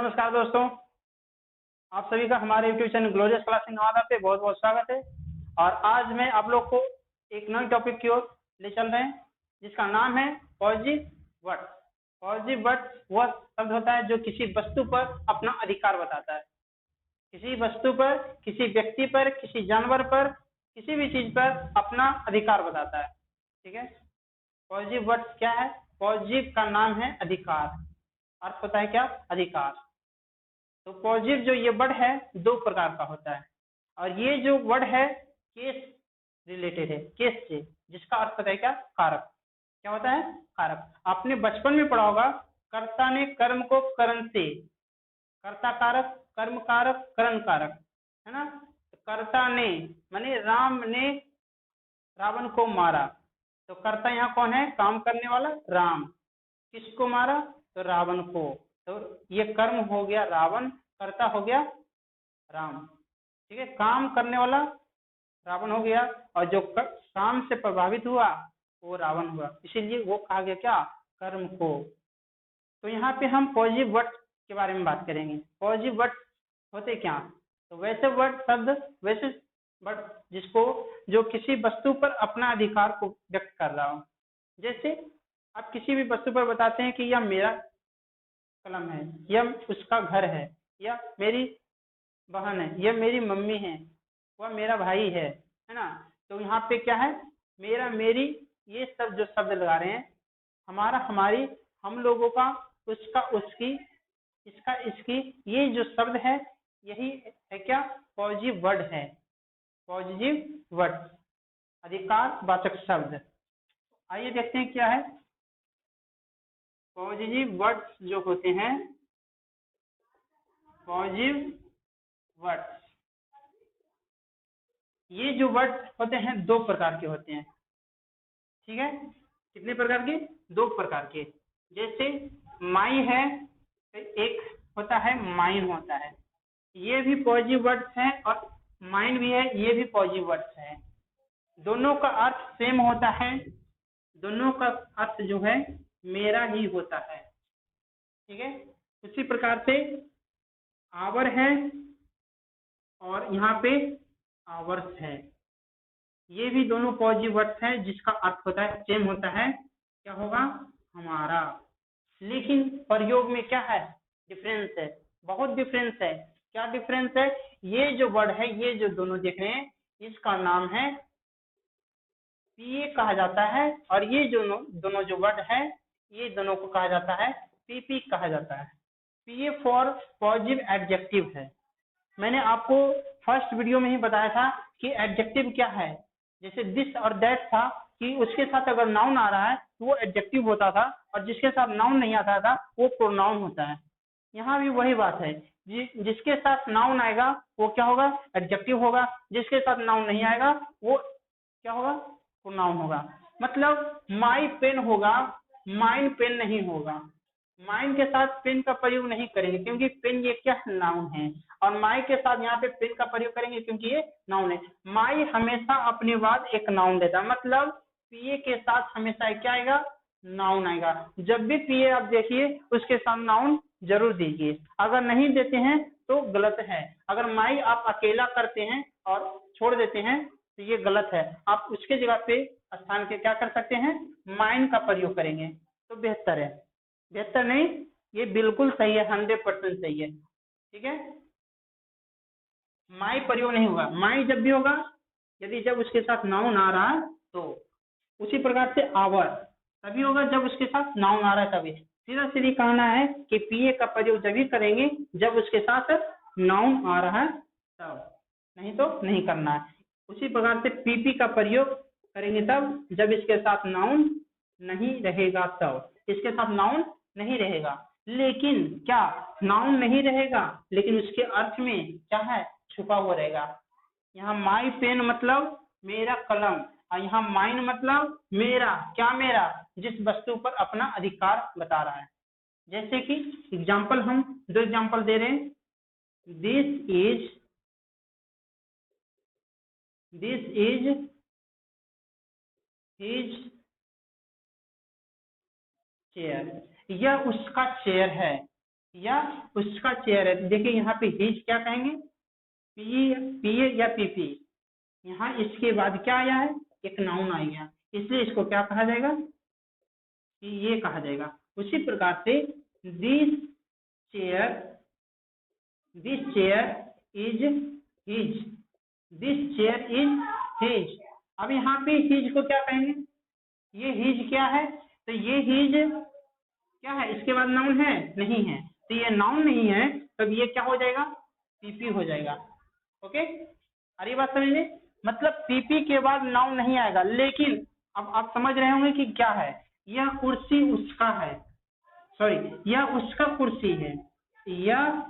नमस्कार दोस्तों, आप सभी का हमारे YouTube channel glorious class in Nawada पे बहुत बहुत स्वागत है। और आज मैं आप लोग को एक नए टॉपिक की ओर ले चल रहे हैं जिसका नाम है पॉजिटिव वर्ड्स। पॉजिटिव वर्ड्स वह शब्द होता है जो किसी वस्तु पर अपना अधिकार बताता है, किसी वस्तु पर, किसी व्यक्ति पर, किसी जानवर पर, किसी भी चीज पर अपना अधिकार बताता है। ठीक है, पॉजिटिव वर्ड्स क्या है? पॉजिटिव का नाम है अधिकार, अर्थ होता है क्या? अधिकार। तो पॉजिटिव जो ये वर्ड है दो प्रकार का होता है, और ये जो वर्ड है केस रिलेटेड है, केस से, जिसका अर्थ होता है क्या? कारक। क्या होता है? कारक। आपने बचपन में पढ़ा होगा, कर्ता ने कर्म को करण से, कर्ता कारक, कर्म कारक, करण कारक, है ना। तो कर्ता ने माने राम ने रावण को मारा, तो कर्ता यहाँ कौन है? काम करने वाला राम। किसको मारा? तो रावण को। तो ये कर्म हो गया रावण, कर्ता हो गया राम। ठीक है, काम करने वाला रावण हो गया, और जो काम से प्रभावित हुआ वो रावण हुआ, इसीलिए वो कहा गया क्या? कर्म को। तो यहाँ पे हम पॉजिटिव वर्ड के बारे में बात करेंगे। पॉजिटिव वर्ड होते क्या? तो वैसे वर्ड शब्द, वैसे वर्ड जिसको, जो किसी वस्तु पर अपना अधिकार को व्यक्त कर रहा हो। जैसे आप किसी भी वस्तु पर बताते हैं कि यह मेरा कलम है, यह उसका घर है, या मेरी बहन है, यह मेरी मम्मी है, वह मेरा भाई है ना। तो यहाँ पे क्या है? मेरा, मेरी, ये सब जो शब्द लगा रहे हैं, हमारा, हमारी, हम लोगों का, उसका, उसकी, इसका, इसकी, ये जो शब्द है यही है क्या? पॉजिटिव वर्ड है। पॉजिटिव वर्ड अधिकार वाचक शब्द। आइए देखते हैं क्या है पॉजिटिव वर्ड्स जो होते हैं। पॉजिटिव वर्ड्स, ये जो वर्ड होते हैं दो प्रकार के होते हैं। ठीक है, कितने प्रकार के? दो प्रकार के। जैसे माई है, एक होता है माइन होता है, ये भी पॉजिटिव वर्ड्स है, और माइन भी है, ये भी पॉजिटिव वर्ड्स है। दोनों का अर्थ सेम होता है, दोनों का अर्थ जो है मेरा ही होता है। ठीक है, उसी प्रकार से आवर है, और यहाँ पे आवर्स है, ये भी दोनों पॉजिटिव वर्ड्स हैं जिसका अर्थ होता है सेम होता है। क्या होगा? हमारा। लेकिन प्रयोग में क्या है? डिफरेंस है, बहुत डिफरेंस है। क्या डिफरेंस है? ये जो वर्ड है, ये जो दोनों देख रहे हैं, इसका नाम है पीए कहा जाता है, और ये जो दोनों जो वर्ड है, ये दोनों को कहा जाता है पीपी कहा जाता है। पीए फॉर पॉजिटिव एडजेक्टिव है। मैंने आपको फर्स्ट वीडियो में ही बताया था कि एडजेक्टिव क्या है। जैसे दिस और दैट था, कि उसके साथ अगर नाउन आ रहा है तो वो एडजेक्टिव होता था, और जिसके साथ नाउन नहीं आता था वो प्रोनाउन होता है। यहाँ भी वही बात है, जिसके साथ नाउन आएगा वो क्या होगा? एडजेक्टिव होगा, जिसके साथ नाउन नहीं आएगा वो क्या होगा? प्रोनाउन होगा। मतलब माई पेन होगा, माइन पेन नहीं होगा। माइन के साथ पेन का प्रयोग नहीं करेंगे क्योंकि पेन ये क्या है? नाउन है। और माई के साथ यहाँ पे पेन का प्रयोग करेंगे क्योंकि ये नाउन है। माई हमेशा अपने बाद एक नाउन देता है, मतलब पीए के साथ हमेशा क्या आएगा? नाउन आएगा। जब भी पीए आप देखिए उसके साथ नाउन जरूर दीजिए, अगर नहीं देते हैं तो गलत है। अगर माई आप अकेला करते हैं और छोड़ देते हैं तो ये गलत है। आप उसके जगह पे स्थान के क्या कर सकते हैं? माइन का प्रयोग करेंगे तो बेहतर है। बेहतर नहीं, ये बिल्कुल सही है, 100% सही है। ठीक है, माई प्रयोग नहीं होगा। माई जब भी होगा यदि जब उसके साथ नाउन आ रहा है तो। उसी प्रकार से आवर तभी होगा जब उसके साथ नाउन आ रहा है तभी। सीधा सीधी कहना है कि पीए का प्रयोग जब भी करेंगे जब उसके साथ नाउन आ रहा है तब, नहीं तो नहीं करना है। उसी प्रकार से पीपी का प्रयोग करेंगे तब जब इसके साथ नाउन नहीं रहेगा तब। इसके साथ नाउन नहीं रहेगा, लेकिन क्या? नाउन नहीं रहेगा लेकिन उसके अर्थ में क्या है? छुपा हुआ रहेगा। यहाँ माई पेन मतलब मेरा कलम, और यहाँ माइन मतलब मेरा। क्या मेरा? जिस वस्तु पर अपना अधिकार बता रहा है। जैसे कि एग्जाम्पल, हम दो एग्जाम्पल दे रहे हैं। दिस इज हिज चेयर, यह उसका चेयर है। या उसका चेयर है। देखिए यहाँ पे हिज क्या कहेंगे, पीए या पीपी। यहाँ इसके बाद क्या आया है, एक नाउन आ गया, इसलिए इसको क्या कहा जाएगा, ये कहा जाएगा। उसी प्रकार से this chair, this chair is his, this chair is his. अब यहाँ पे हिज को क्या कहेंगे, ये हिज क्या है, तो ये हिज क्या है, इसके बाद नाउन है नहीं है, तो ये नाउन नहीं है, तब ये क्या हो जाएगा, पीपी हो जाएगा। ओके, अरे बात समझ में, मतलब पीपी के बाद नाउन नहीं आएगा। लेकिन अब आप समझ रहे होंगे कि क्या है, यह कुर्सी उसका है, सॉरी यह उसका कुर्सी है, यह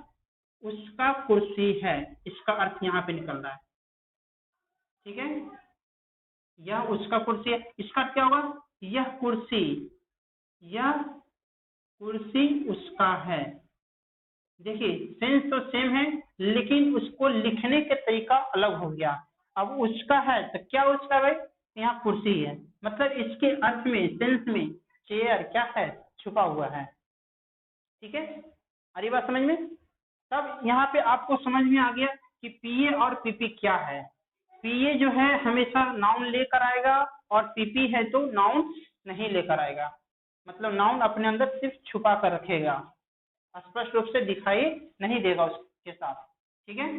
उसका कुर्सी है, इसका अर्थ यहाँ पे निकल रहा है। ठीक है, यह उसका कुर्सी है, इसका क्या होगा, यह कुर्सी, यह कुर्सी उसका है। देखिए सेंस तो सेम है, लेकिन उसको लिखने के तरीका अलग हो गया। अब उसका है तो क्या उसका भाई, यहाँ कुर्सी है, मतलब इसके अर्थ में, सेंस में चेयर क्या है, छुपा हुआ है। ठीक है, अरे बात समझ में। तब यहाँ पे आपको समझ में आ गया कि पीए और पीपी क्या है। पीए जो है हमेशा नाउन लेकर आएगा, और पीपी है तो नाउन नहीं लेकर आएगा, मतलब नाउन अपने अंदर सिर्फ छुपा कर रखेगा, स्पष्ट रूप से दिखाई नहीं देगा उसके साथ। ठीक है,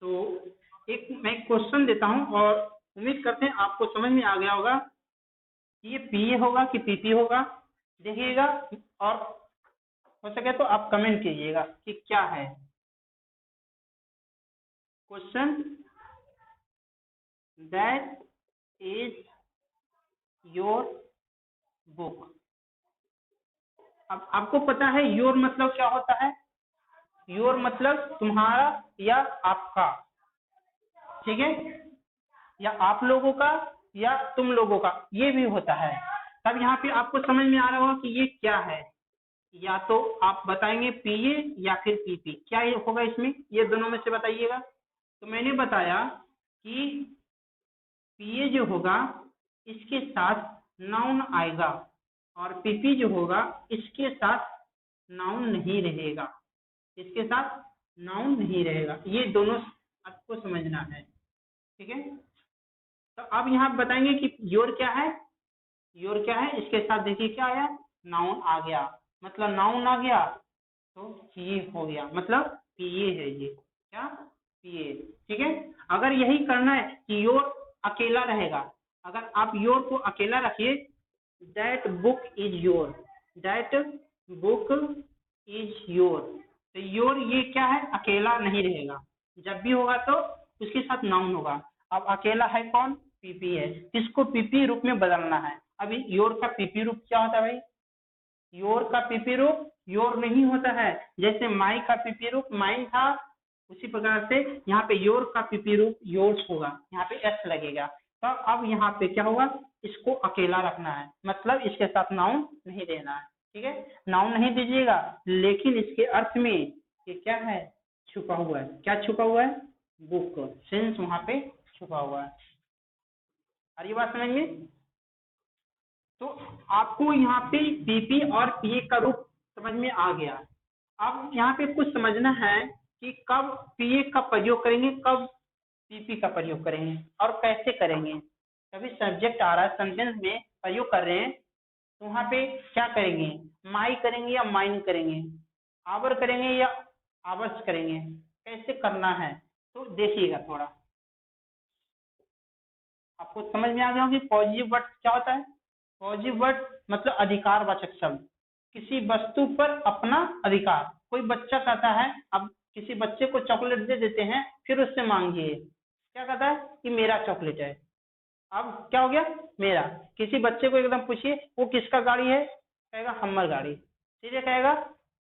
तो एक मैं क्वेश्चन देता हूं, और उम्मीद करते हैं आपको समझ में आ गया होगा कि ये पीए होगा कि पीपी होगा। देखिएगा, और हो सके तो आप कमेंट कीजिएगा कि क्या है question. That is your book. अब आपको पता है योर मतलब क्या होता है, योर मतलब तुम्हारा या आपका, ठीक है, या आप लोगों का या तुम लोगों का, ये भी होता है। तब यहाँ पे आपको समझ में आ रहा होगा कि ये क्या है, या तो आप बताएंगे पीए या फिर पीपी, क्या ये होगा इसमें, ये दोनों में से बताइएगा। तो मैंने बताया कि पीए जो होगा इसके साथ नाउन आएगा, और पीपी जो होगा इसके साथ नाउन नहीं रहेगा, इसके साथ नाउन नहीं रहेगा। ये दोनों आपको समझना है। ठीक है, तो अब यहाँ बताएंगे कि योर क्या है, योर क्या है, इसके साथ देखिए क्या आया, नाउन आ गया, मतलब नाउन आ गया तो ये हो गया, मतलब पीए है ये, क्या पीए। ठीक है, अगर यही करना है कि योर अकेला रहेगा, अगर आप योर को अकेला रखिए, that book is your, that book is your, तो योर ये क्या है, अकेला नहीं रहेगा, जब भी होगा तो उसके साथ नाउन होगा। अब अकेला है कौन, पीपी है, इसको पीपी रूप में बदलना है। अभी योर का पीपी रूप क्या होता है भाई, योर का पीपी रूप योर नहीं होता है, जैसे माई का पीपी रूप माइन था, उसी प्रकार से यहाँ पे योर का पीपी रूप योर्स होगा, यहाँ पे एस लगेगा। तो अब यहाँ पे क्या होगा, इसको अकेला रखना है, मतलब इसके साथ नाउन नहीं देना है। ठीक है, नाउन नहीं दीजिएगा, लेकिन इसके अर्थ में ये क्या है, छुपा हुआ है। क्या छुपा हुआ है, बुक, सेंस वहां पे छुपा हुआ है। और ये बात समझ में, तो आपको यहाँ पे पीपी और पीए का रूप समझ में आ गया। अब यहाँ पे कुछ समझना है कि कब पीए का प्रयोग करेंगे, कब पीपी का प्रयोग करेंगे, और कैसे करेंगे। कभी सब्जेक्ट आ रहा है, सेंटेंस में प्रयोग कर रहे हैं, तो वहाँ पे क्या करेंगे, माई करेंगे या माइन करेंगे, आवर करेंगे या आवर्स करेंगे, कैसे करना है, तो देखिएगा थोड़ा आपको समझ में आ गया कि पॉजिटिव वर्ड क्या होता है। पॉजिटिव वर्ड मतलब अधिकारवाचक शब्द, किसी वस्तु पर अपना अधिकार। कोई बच्चा कहता है, अब किसी बच्चे को चॉकलेट दे देते हैं, फिर उससे मांगिए, क्या कहता है कि मेरा चॉकलेट है, अब क्या हो गया, मेरा। किसी बच्चे को एकदम पूछिए वो किसका गाड़ी है, कहेगा हम्मर गाड़ी, सीधे कहेगा।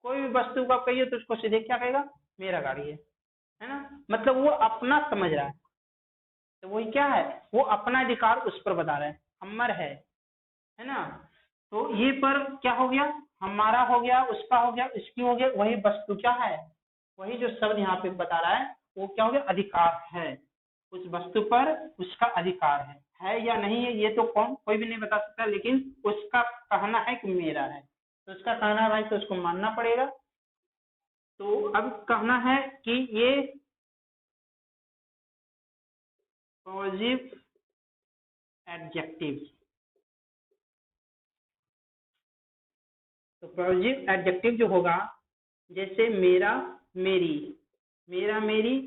कोई भी वस्तु का कहिए तो उसको सीधे क्या कहेगा, मेरा गाड़ी है ना, मतलब वो अपना समझ रहा है, तो वही क्या है, वो अपना अधिकार उस पर बता रहा है, हम्मर है ना। तो ये पर क्या हो गया, हमारा हो गया, उसका हो गया, इसकी हो गया, वही वस्तु क्या है, वही जो शब्द यहाँ पे बता रहा है वो क्या हो गया, अधिकार है, उस वस्तु पर उसका अधिकार है या नहीं है ये तो कोई भी नहीं बता सकता, लेकिन उसका कहना है कि मेरा है। तो उसका कहना है भाई तो उसको मानना पड़ेगा। तो अब कहना है कि ये पॉजिटिव एडजेक्टिव, तो पॉजिटिव एडजेक्टिव जो होगा, जैसे मेरा मेरी, मेरा मेरी,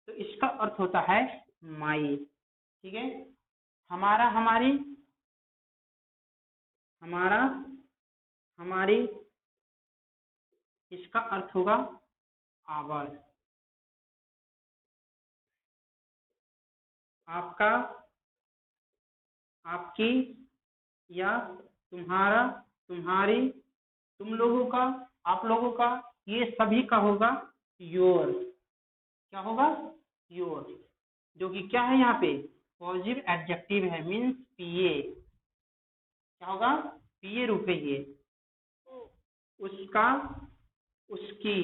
तो इसका अर्थ होता है माई। ठीक है, हमारा हमारी, हमारा हमारी, इसका अर्थ होगा आवर। आपका आपकी, या तुम्हारा तुम्हारी, तुम लोगों का आप लोगों का, ये सभी का होगा योर। क्या होगा? योर, जो कि क्या है यहाँ पे पॉजिटिव एडजेक्टिव है, मीन्स पीए। क्या होगा? पीए रूप है ये। उसका, उसकी,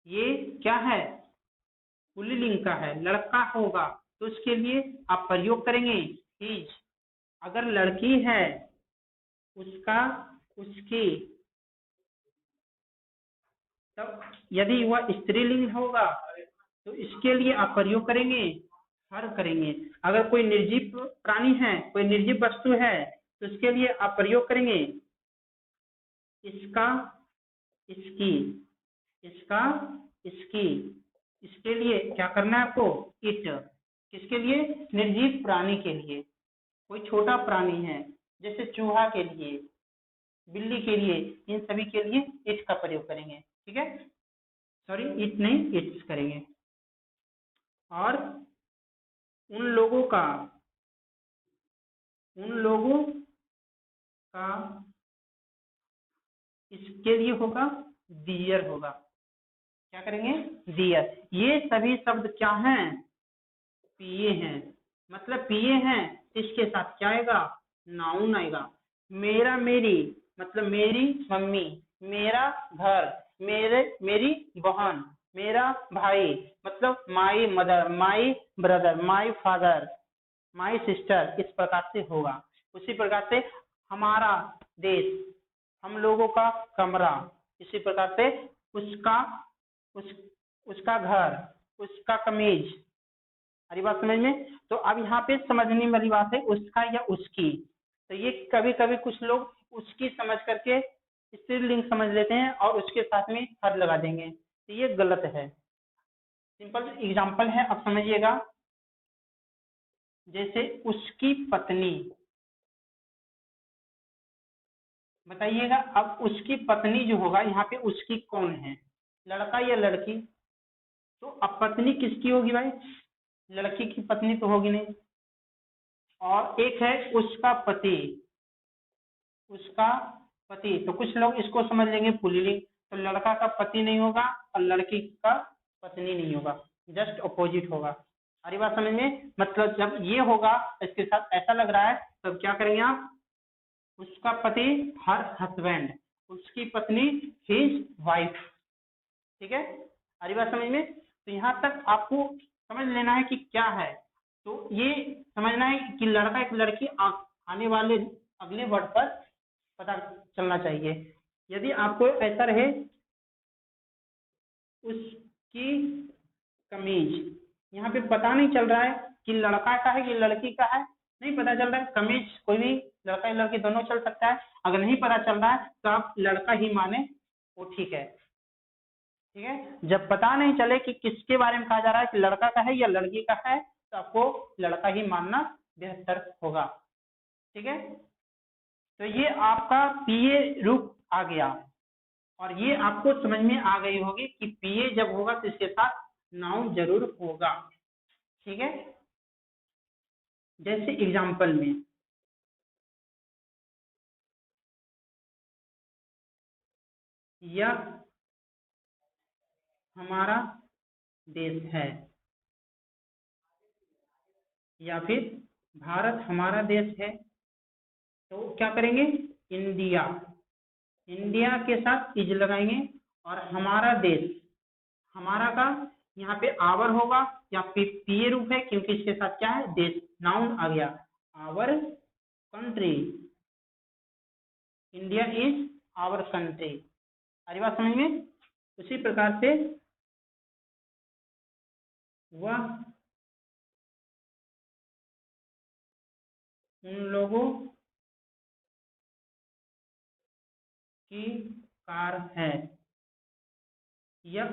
ये क्या है? पुल्लिंग का है, लड़का होगा तो उसके लिए आप प्रयोग करेंगे हिज। अगर लड़की है उसका, उसकी। तब यदि वह स्त्रीलिंग होगा तो इसके लिए आप प्रयोग करेंगे हर करेंगे। अगर कोई निर्जीव प्राणी है, कोई निर्जीव वस्तु है, तो इसके लिए आप प्रयोग करेंगे इसका, इसकी, इसका, इसकी। इसके लिए क्या करना है आपको? इट। किसके लिए? निर्जीव प्राणी के लिए। कोई छोटा प्राणी है जैसे चूहा के लिए, बिल्ली के लिए, इन सभी के लिए इट का प्रयोग करेंगे। ठीक है, सॉरी इट नहीं, इट्स करेंगे। और उन लोगों का, उन लोगों का, इसके लिए होगा दियर होगा। क्या करेंगे? दियर। ये सभी शब्द क्या हैं? पीए हैं। मतलब पीए हैं, इसके साथ क्या आएगा? नाउन आएगा। मेरा मेरी, मतलब मेरी मम्मी, मेरा घर, मेरे मेरी बहन, मेरा भाई, मतलब my mother, my brother, my father, my sister, इस प्रकार से होगा। उसी प्रकार से हमारा देश, हम लोगों का कमरा, इसी प्रकार से उसका, उस उसका घर, उसका कमीज। हरी बात समझ में? तो अब यहाँ पे समझने वाली बात है उसका या उसकी। तो ये कभी कभी कुछ लोग उसकी समझ करके स्त्रीलिंग समझ लेते हैं और उसके साथ में हर लगा देंगे, तो ये गलत है। सिंपल एग्जांपल है, अब समझिएगा। जैसे उसकी पत्नी, बताइएगा अब उसकी पत्नी जो होगा, यहाँ पे उसकी कौन है? लड़का या लड़की? तो अब पत्नी किसकी होगी भाई? लड़की की पत्नी तो होगी नहीं। और एक है उसका पति, उसका पति, तो कुछ लोग इसको समझ लेंगे पुल्लिंग, तो लड़का का पति नहीं होगा और लड़की का पत्नी नहीं होगा, जस्ट अपोजिट होगा। सारी बात समझ में? मतलब जब ये होगा इसके साथ ऐसा लग रहा है, तब क्या करेंगे आप? उसका पति हर हस्बैंड, उसकी पत्नी हिज वाइफ। ठीक है, सारी बात समझ में? तो यहाँ तक आपको समझ लेना है कि क्या है। तो ये समझना है कि लड़का एक लड़की आने वाले अगले वर्ड पर पता चलना चाहिए। यदि आपको ऐसा रहे उसकी कमीज, यहाँ पे पता नहीं चल रहा है कि लड़का का है कि लड़की का है, नहीं पता चल रहा है। कमीज कोई भी लड़का या लड़की दोनों चल सकता है। अगर नहीं पता चल रहा है तो आप लड़का ही माने, वो ठीक है। ठीक है, जब पता नहीं चले कि किसके बारे में कहा जा रहा है कि लड़का का है या लड़की का है, तो आपको लड़का ही मानना बेहतर होगा। ठीक है, तो ये आपका पीए रूप आ गया, और ये आपको समझ में आ गई होगी कि पीए जब होगा तो इसके साथ नाउन जरूर होगा। ठीक है, जैसे एग्जाम्पल में यह हमारा देश है, या फिर भारत हमारा देश है, तो क्या करेंगे? इंडिया, इंडिया के साथ इज लगाएंगे। और हमारा देश, हमारा का यहाँ पे आवर होगा या पीए रूप है, क्योंकि इसके साथ क्या है? देश, नाउन आ गया our country, India is our country. आ रही बात समझ में? उसी प्रकार से वह उन लोगों की कार है, या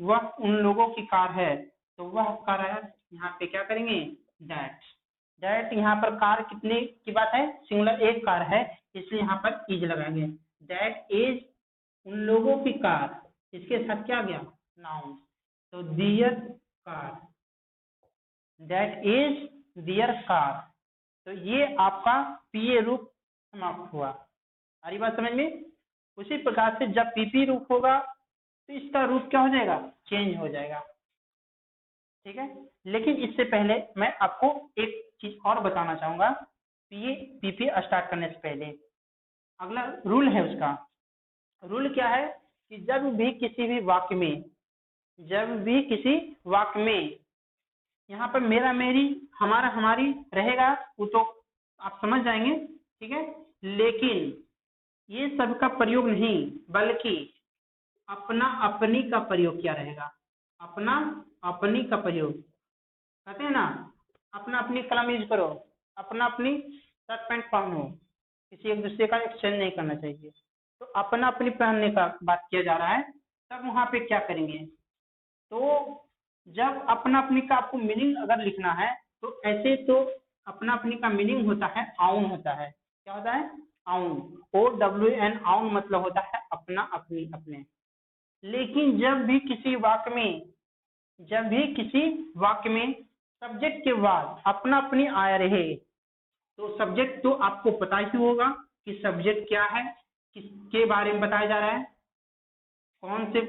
वह उन लोगों की कार है, तो वह कार है, यहाँ पे क्या करेंगे, दैट। दैट यहाँ पर कार कितने की बात है, सिंगुलर एक कार है, इसलिए यहाँ पर इज लगाएंगे। दैट इज उन लोगों की कार, इसके साथ क्या गया, नाउन, तो their car, that is their car. तो ये आपका पीए रूप समाप्त हुआ। आ रही बात समझ में? उसी प्रकार से जब पीपी रूप होगा तो इसका रूप क्या हो जाएगा, चेंज हो जाएगा। ठीक है, लेकिन इससे पहले मैं आपको एक चीज और बताना चाहूंगा, पीए पीपी स्टार्ट करने से पहले अगला रूल है उसका। रूल क्या है कि जब भी किसी भी वाक्य में, जब भी किसी वाक्य में यहाँ पर मेरा मेरी हमारा हमारी रहेगा, वो तो आप समझ जाएंगे, ठीक है, लेकिन ये सब का प्रयोग नहीं, बल्कि अपना अपनी का प्रयोग क्या रहेगा, अपना अपनी का प्रयोग। कहते हैं ना, अपना अपनी कलम यूज करो, अपना अपनी शर्ट पैंट पहनो, किसी एक दूसरे का एक्सचेंज नहीं करना चाहिए। तो अपना अपनी पहनने का बात किया जा रहा है, तब वहां पे क्या करेंगे, तो जब अपना अपनी का आपको मीनिंग अगर लिखना है तो ऐसे, तो अपना अपनी का मीनिंग होता है आउन होता है। क्या होता है, आउन, OWN, आउन मतलब होता है अपना अपनी अपने। लेकिन जब भी किसी वाक्य में, जब भी किसी वाक्य में सब्जेक्ट के बाद अपना अपनी आया रहे, तो सब्जेक्ट तो आपको पता ही होगा कि सब्जेक्ट क्या है, किसके बारे में बताया जा रहा है, कौन से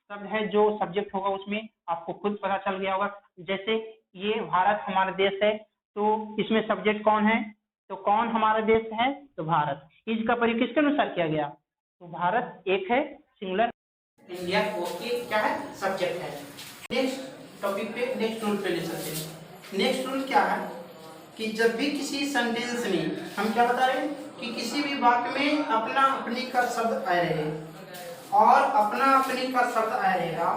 शब्द है जो सब्जेक्ट होगा, उसमें आपको खुद पता चल गया होगा। जैसे ये भारत हमारा देश है, तो इसमें सब्जेक्ट कौन है, तो कौन हमारा देश है, तो भारत। इसका प्रयोग किसके अनुसार किया गया, तो भारत एक है सिंगुलर, इंडिया वो एक क्या है, सब्जेक्ट है। नेक्स्ट टॉपिक पे, नेक्स्ट रूल पे ले सकते हैं। नेक्स्ट रूल क्या है कि जब भी किसी सेंटेंस में हम क्या बता रहे हैं कि किसी भी वाक्य में अपना अपनी का शब्द आया रहे, और अपना अपनी का शब्द आया रहेगा,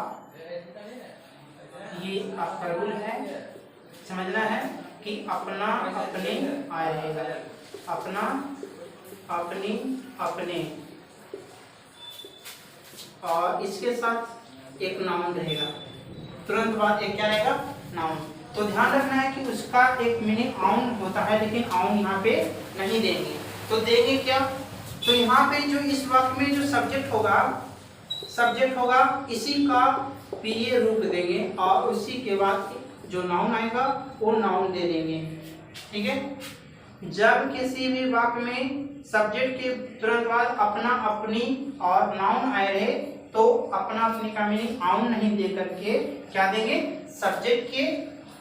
ये आपका रूल है, समझना है कि अपना अपने आया रहेगा, अपना अपनी अपने, और इसके साथ एक नाउन रहेगा, तुरंत बाद एक क्या रहेगा, नाउन। तो ध्यान रखना है कि उसका एक मीनिंग आउन होता है, लेकिन आउन यहाँ पे नहीं देंगे, तो देंगे क्या, तो यहाँ पे जो इस वाक्य में जो सब्जेक्ट होगा इसी का पीए रूप देंगे, और उसी के बाद जो नाउन आएगा वो नाउन दे देंगे। ठीक है, जब किसी भी वाक्य में सब्जेक्ट के तुरंत बाद अपना अपनी और नाउन आए रहे, तो अपना अपनी का मीनिंग आउन नहीं दे करके क्या देंगे, सब्जेक्ट के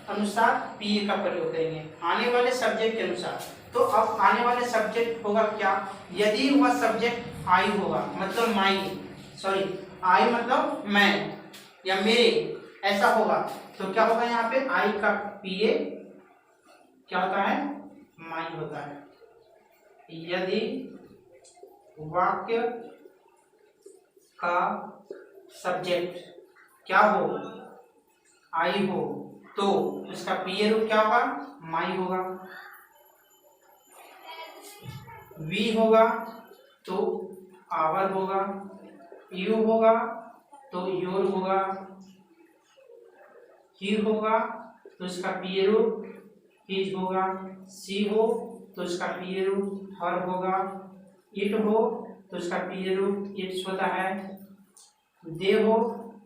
अनुसार पीए का प्रयोग करेंगे, आने वाले सब्जेक्ट के अनुसार। तो अब आने वाले सब्जेक्ट होगा क्या, यदि वह सब्जेक्ट आई होगा, मतलब आई मतलब मैं या मेरे, ऐसा होगा, तो क्या होगा, यहाँ पे आई का पीए क्या होता है, माई होता है। यदि वाक्य का सब्जेक्ट क्या हो, आई हो, तो उसका पीए रूप क्या होगा, माई होगा। वी होगा तो आवर होगा, यू होगा तो योर होगा, ही होगा तो इसका पीए रूप हिज होगा, सी हो तो इसका पीए रूप हर होगा, इट हो तो इसका पीए रूप इट्स होता है, दे हो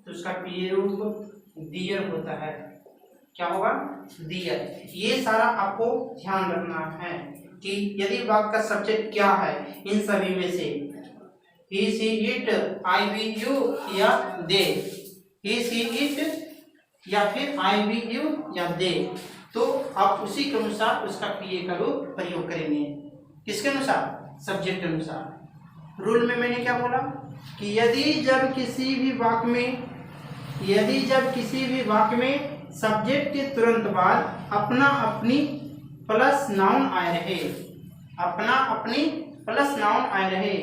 तो इसका पीए रूप दियर होता है। क्या होगा, दियर। ये सारा आपको ध्यान रखना है कि यदि वाक्य का सब्जेक्ट क्या है इन सभी में से, he she it, I we you या दे, ही सी इट या फिर आई वी यू या दे, तो आप उसी के अनुसार उसका पीए का रूप प्रयोग करेंगे। किसके अनुसार, सब्जेक्ट के अनुसार। रूल में मैंने क्या बोला कि यदि जब किसी भी वाक्य में सब्जेक्ट के तुरंत बाद अपना अपनी प्लस नाउन आए रहे, अपना अपनी प्लस नाउन आए रहे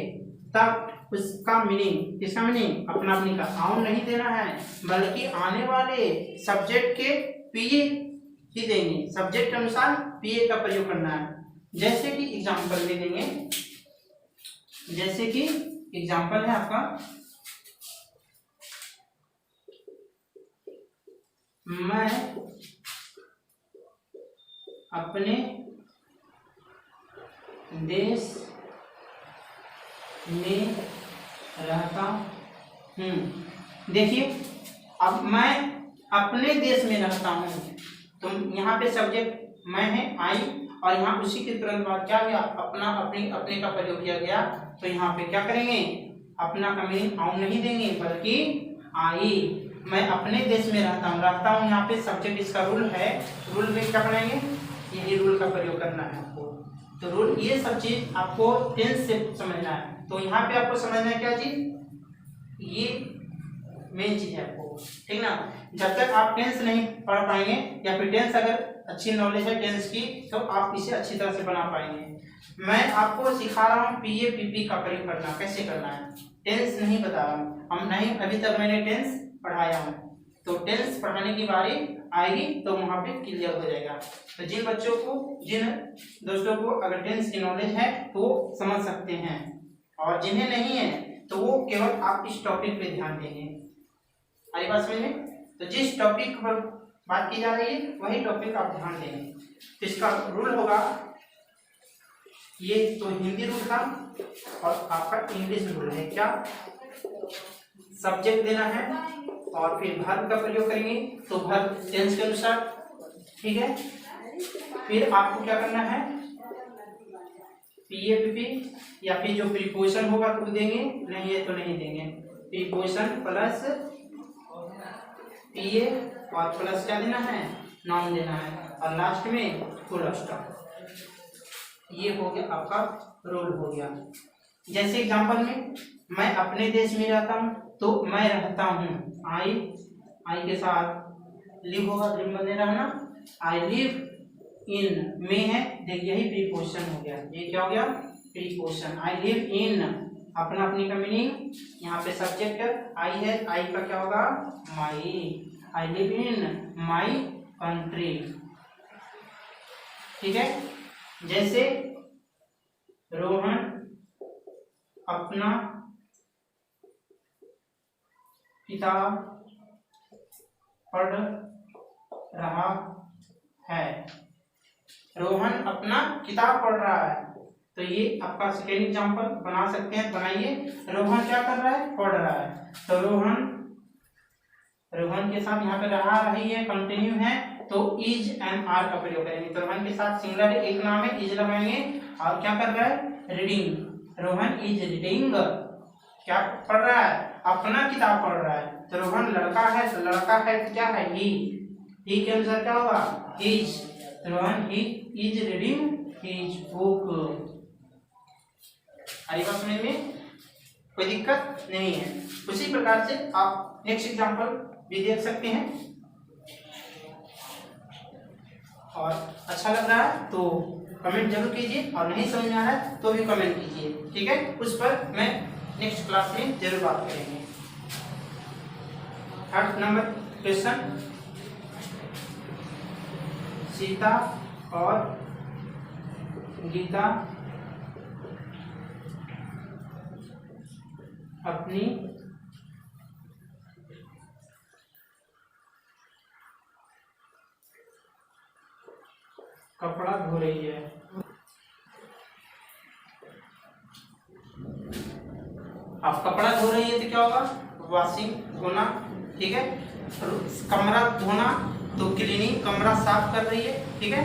तब उसका मीनिंग, किसका मीनिंग, अपना अपनी का नाउन नहीं देना है बल्कि आने वाले सब्जेक्ट के पीए ही देंगे, सब्जेक्ट के अनुसार पीए का प्रयोग करना है। जैसे कि एग्जाम्पल में देंगे, जैसे कि एग्जाम्पल है आपका, मैं अपने देश में रहता हूँ। देखिए अब मैं अपने देश में रहता हूँ, तो यहाँ पे सब्जेक्ट मैं है आई, और यहाँ उसी के तुरंत बाद क्या गया, अपना अपनी अपने का प्रयोग किया गया। तो यहाँ पे क्या करेंगे, अपना का मीनिंग आउन नहीं देंगे बल्कि आई। मैं अपने देश में रहता हूँ, यहाँ पे सब्जेक्ट इसका रूल है, रूल में क्या पढ़ेंगे, यही रूल का प्रयोग करना है आपको। तो रूल, ये सब चीज आपको टेंस से समझना है। तो यहाँ पे आपको समझना है क्या चीज, ये मेन चीज है आपको, ठीक ना। जब तक आप टेंस नहीं पढ़ पाएंगे या फिर टेंस अगर अच्छी नॉलेज है टेंस की तो आप इसे अच्छी तरह से बना पाएंगे। मैं आपको सिखा रहा हूँ पीए पीपी का प्रयोग करना कैसे करना है, टेंस नहीं बता रहा हूँ, हम नहीं अभी तक मैंने टेंस पढ़ाया हूँ। तो टेंस पढ़ाने की बारी आएगी तो वहां पे क्लियर हो जाएगा। तो जिन बच्चों को, जिन दोस्तों को अगर टेंस की नॉलेज है तो वो समझ सकते हैं, और जिन्हें नहीं है तो वो केवल आप इस टॉपिक पे ध्यान देंगे। आई बात समझ में। तो जिस टॉपिक पर बात की जा रही है वही टॉपिक आप ध्यान देंगे। तो इसका रूल होगा, ये तो हिंदी रूल था और आपका इंग्लिश रूल है, क्या, सब्जेक्ट देना है और फिर वर्ब का प्रयोग करेंगे तो वर्ब टेंस के अनुसार, ठीक है। फिर आपको क्या करना है, पीए पीपी या फिर जो प्रीपोजिशन होगा तो देंगे, नहीं है तो नहीं देंगे। प्रीपोजिशन प्लस पीए और प्लस क्या देना है, नाउन देना है, और लास्ट में फुल स्टॉप। ये हो गया आपका रूल हो गया। जैसे एग्जांपल में, मैं अपने देश में रहता हूँ तो मैं रहता हूँ, आई के साथ लिव होगा, लिव बने रहना, आई लिव इन, में है, देखिए यही प्रीपोजिशन हो गया, ये क्या हो गया, प्रीपोजिशन। आई लिव इन, अपना अपनी का मीनिंग, यहाँ पे सब्जेक्ट आई है, आई का क्या होगा, माई, I live in my country, ठीक है। जैसे रोहन अपना किताब पढ़ रहा है, रोहन अपना किताब पढ़ रहा है, तो ये आपका सेकेंड एग्जांपल बना सकते हैं, बनाइए। रोहन क्या कर रहा है, पढ़ रहा है, तो रोहन के साथ यहाँ पे रहा रही है, कंटिन्यू है, तो इज एम आर का प्रयोग करेंगे। तो रोहन के साथ सिंगुलर है, एक नाम है, इज लगाएंगे, और क्या कर रहा है, रीडिंग, रोहन इज रीडिंग, क्या पढ़ रहा है, अपना किताब पढ़ रहा है। तो रोहन लड़का है, तो लड़का है तो क्या है, ही के अनुसार क्या होगा, his, Rohan he is reading his book. आई बात समझ में, कोई दिक्कत नहीं है। उसी प्रकार से आप नेक्स्ट एग्जांपल भी देख सकते हैं, और अच्छा लग रहा है तो कमेंट जरूर कीजिए, और नहीं समझ में आ रहा है तो भी कमेंट कीजिए, ठीक है। उस पर मैं नेक्स्ट क्लास में जरूर बात करेंगे। थर्ड नंबर क्वेश्चन, सीता और गीता अपनी कपड़ा धो रही है, अब कपड़ा धो रही है तो क्या होगा, वॉशिंग, धोना, ठीक है। कमरा धोना तो क्लीनिंग, कमरा साफ कर रही है, ठीक है,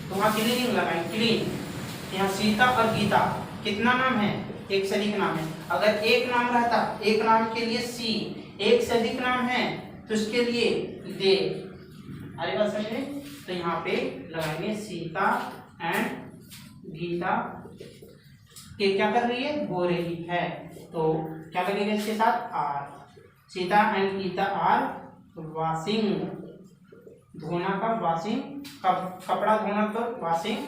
तो वहाँ क्लीनिंग लगाएंगे, क्लीन। यहाँ सीता और गीता कितना नाम है, एक से अधिक नाम है। अगर एक नाम रहता, एक नाम के लिए सी, एक से अधिक नाम है तो उसके लिए दे, अरे बात समझे। तो यहाँ पे लगाएंगे सीता एंड गीता के क्या कर रही है, धो रही है, तो क्या लगेगा इसके साथ, are, Sita and Gita are washing, धोना का वॉशिंग, कपड़ा धोना तो वॉशिंग,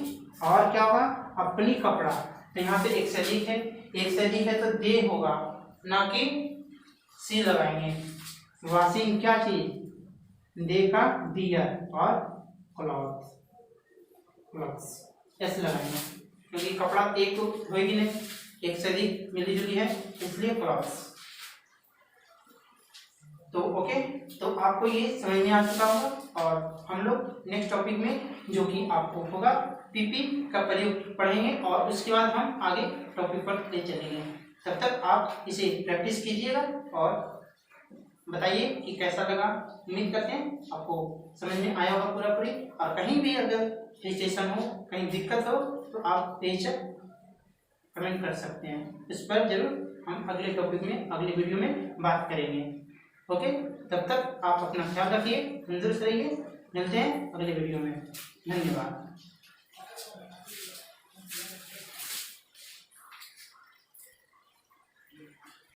और क्या होगा, अपनी कपड़ा, तो यहाँ पे एक से अधिक है तो दे होगा, ना कि सी लगाएंगे। वॉशिंग क्या चीज, दे का दियर, और क्लॉथ्स ऐसे लगाएंगे, क्योंकि कपड़ा एक तो होगी नहीं, एक से अधिक मिली जुली है, इसलिए क्लॉथ्स। तो ओके, तो आपको ये समझ में आ चुका होगा, और हम लोग नेक्स्ट टॉपिक में जो कि आपको होगा पीपी का प्रयोग पढ़ेंगे, और उसके बाद हम आगे टॉपिक पर ले चलेंगे। तब तक आप इसे प्रैक्टिस कीजिएगा और बताइए कि कैसा लगा। उम्मीद करते हैं आपको समझ में आया होगा पूरा पूरी, और कहीं भी अगर रजिस्ट्रेशन हो, कहीं दिक्कत हो, तो आप बेशक कमेंट कर सकते हैं। इस पर जरूर हम अगले टॉपिक में, अगले वीडियो में बात करेंगे। ओके, तब तक आप अपना ख्याल रखिए, तंदुरुस्त रहिए, मिलते हैं अगले वीडियो में। धन्यवाद।